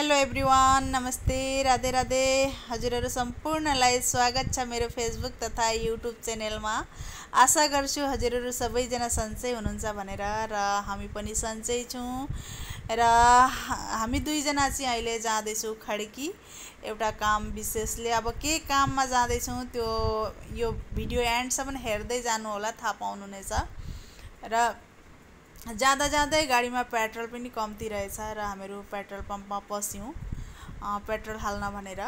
Hello everyone, नमस्ते, राधे राधे। हजुरहरु सम्पूर्णलाई स्वागत छ मेरो फेसबुक तथा युट्युब च्यानलमा। आशा गर्छु हजुरहरु सबैजना सन्चै हुनुहुन्छ भनेर र हामी पनि सन्चै छौं। र हामी दुईजना चाहिँ अहिले जाँदैछौं खड्की एउटा काम विशेषले। अब के काममा जाँदैछौं त्यो यो भिडियो एन्डसम्म हेर्दै जानु होला, थाहा पाउनुहुनेछ। र जाँदा जाँदै गाडीमा पेट्रोल पनि कम्ती रहेछ र हामीहरू पेट्रोल पम्पमा पस्यौं पेट्रोल हाल्न भनेर।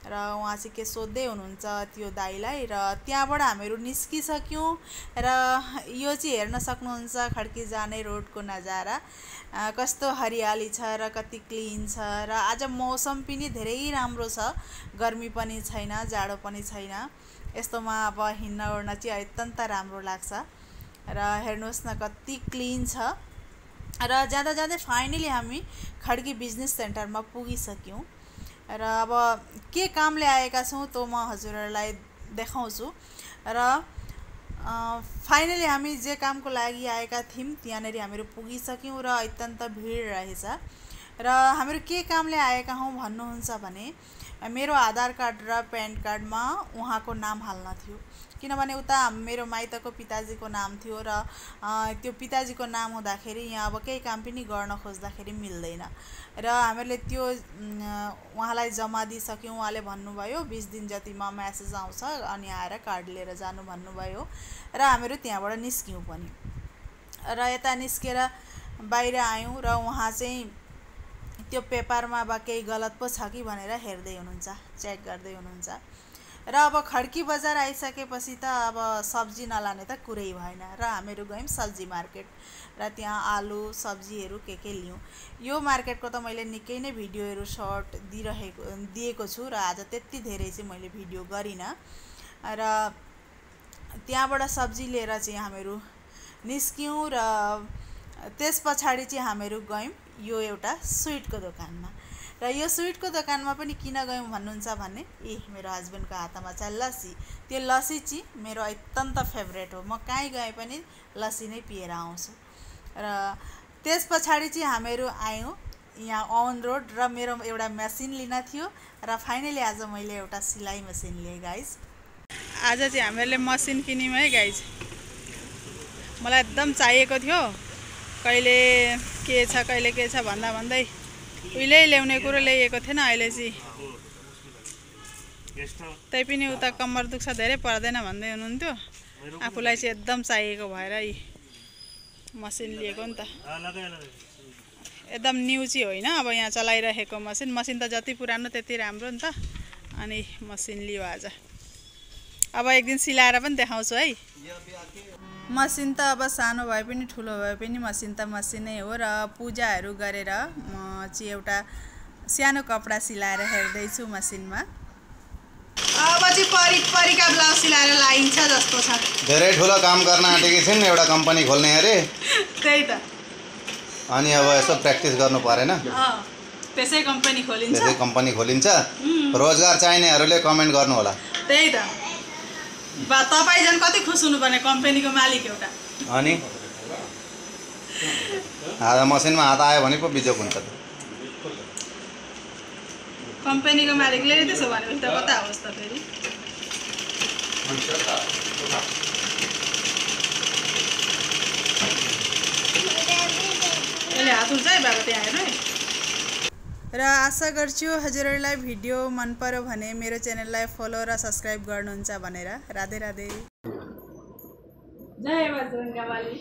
र उहाँ चाहिँ के सोध्दै हुनुहुन्छ त्यो दाइलाई, र त्यहाँबाट हामीहरू निस्किसक्यौं। र यो चाहिँ हेर्न सक्नुहुन्छ खड्की जाने रोडको नजारा, कस्तो हरियाली छ र कति क्लिन छ। र आज मौसम पनि धेरै राम्रो छ, गर्मी पनि छैन, जाडो पनि छैन। यस्तोमा अब हिँड्न ओर्न चाहिँ अत्यन्त राम्रो लाग्छ। र हेर्नुहोस् न कति क्लिन छ। र जाँदा जाँदै फाइनली हामी खड्की बिजनेस सेन्टरमा पुगिसक्यौं। र अब के कामले आएका छौं त्यो म हजुरहरुलाई देखाउँछु। र फाइनली हामी जे कामको लागि आएका थियौं त्यहाँनेरि हामीहरू पुगिसक्यौं र अत्यन्त भिड रहेछ। र हामीहरू के कामले आएका हौं भन्नुहुन्छ भने मेरो आधार कार्ड र प्यान कार्डमा उहाँको नाम हाल्न थियो, किनभने उता मेरो माइतको पिताजीको नाम थियो। र त्यो पिताजीको नाम हुँदाखेरि यहाँ अब केही काम पनि गर्न खोज्दाखेरि मिल्दैन। र हामीले त्यो उहाँलाई जम्मा दिइसक्यौं। उहाँले भन्नुभयो 20 दिन जतिमा मेसेज आउँछ अनि आएर कार्ड लिएर जानु भन्नुभयो। र हामीहरू त्यहाँबाट निस्क्यौं पनि। र यता निस्केर बाहिर आयौं र उहाँ चाहिँ त्यो पेपरमा अब केही गलत पो छ कि भनेर हेर्दै हुनुहुन्छ, चेक गर्दै हुनुहुन्छ। र अब खड्की बजार आइसकेपछि त अब सब्जी नलाने त कुरै भएन। र हामीहरू गयौं सब्जी मार्केट र त्यहाँ आलु सब्जीहरू के लियौं। यो मार्केटको त मैले निकै नै भिडियोहरू सर्ट दिएको छु र आज त्यति धेरै चाहिँ मैले भिडियो गरिन। र त्यहाँबाट सब्जी लिएर चाहिँ हामीहरू निस्क्यौं। र त्यसपछि चाहिँ हामीहरू गयौं यो एउटा स्वीटको दोकानमा। र यो स्वीटको दोकानमा पनि किन गयौं भन्नुहुन्छ भने मेरो हस्बेन्डको हातमा छ लस्सी। त्यो लस्सी चाहिँ मेरो अत्यन्त फेभरेट हो, म कहीँ गए पनि लस्सी नै पिएर आउँछु। र त्यसपछि चाहिँ हामीहरू आयौं यहाँ अन रोड र मेरो एउटा मेसिन लिन थियो। र फाइनली आज मैले एउटा सिलाइ मेसिन लिएँ गाइज। आज चाहिँ हामीहरूले मसिन किन्यौं है गाइज। मलाई एकदम चाहिएको थियो, कहिले के छ भन्दै उहिले ल्याउने कुरो ल्याइएको थिएन। अहिले चाहिँ त्यही पनि उता कम्मर दुख्छ धेरै पर्दैन भन्दै हुनुहुन्थ्यो। आफूलाई चाहिँ एकदम चाहिएको भएर यी मसिन लिएको नि त। एकदम न्यू चाहिँ होइन, अब यहाँ चलाइरहेको मसिन त जति पुरानो त्यति राम्रो नि त। अनि मसिन लियो आज। अब एक दिन सिलाएर पनि देखाउँछु है। मसिन त अब सानो भए पनि ठुलो भए पनि मसिन त मसिनै हो। र पूजाहरू गरेर म चाहिँ एउटा सानो कपडा सिलाएर हेर्दैछु मसिनमा। अब चाहिँ परिका ब्लाउज सिलाएर लागिन्छ जस्तो छ। धेरै ठुलो काम गर्न आँटेकी छिन्, एउटा कम्पनी खोल्ने अरे। त्यही त। अनि अब यसो प्र्याक्टिस गर्नु परेन? त्यसै कम्पनी खोलिन्छ। रोजगार चाहिनेहरूले कमेन्ट गर्नु होला। त्यही त। तपाई जन कति खुश हुनुपर्ने, कम्पनीको मालिक एउटा। अनि आधा मसिनमा हात आयो भने पो बिजोक हुन्छ त। कम्पनीको मालिकले त्यसो भनेपछि त कता होस् त फेरि। यसले हात हुन्छ है बाबा त्यहाँ हेर्नु है। र आशा गर्छु हजुरहरुलाई भिडियो मन पर्यो भने मेरो च्यानललाई फलो र सब्स्क्राइब गर्नुहुन्छ भनेर। राधे राधे। जय बजरंगबली।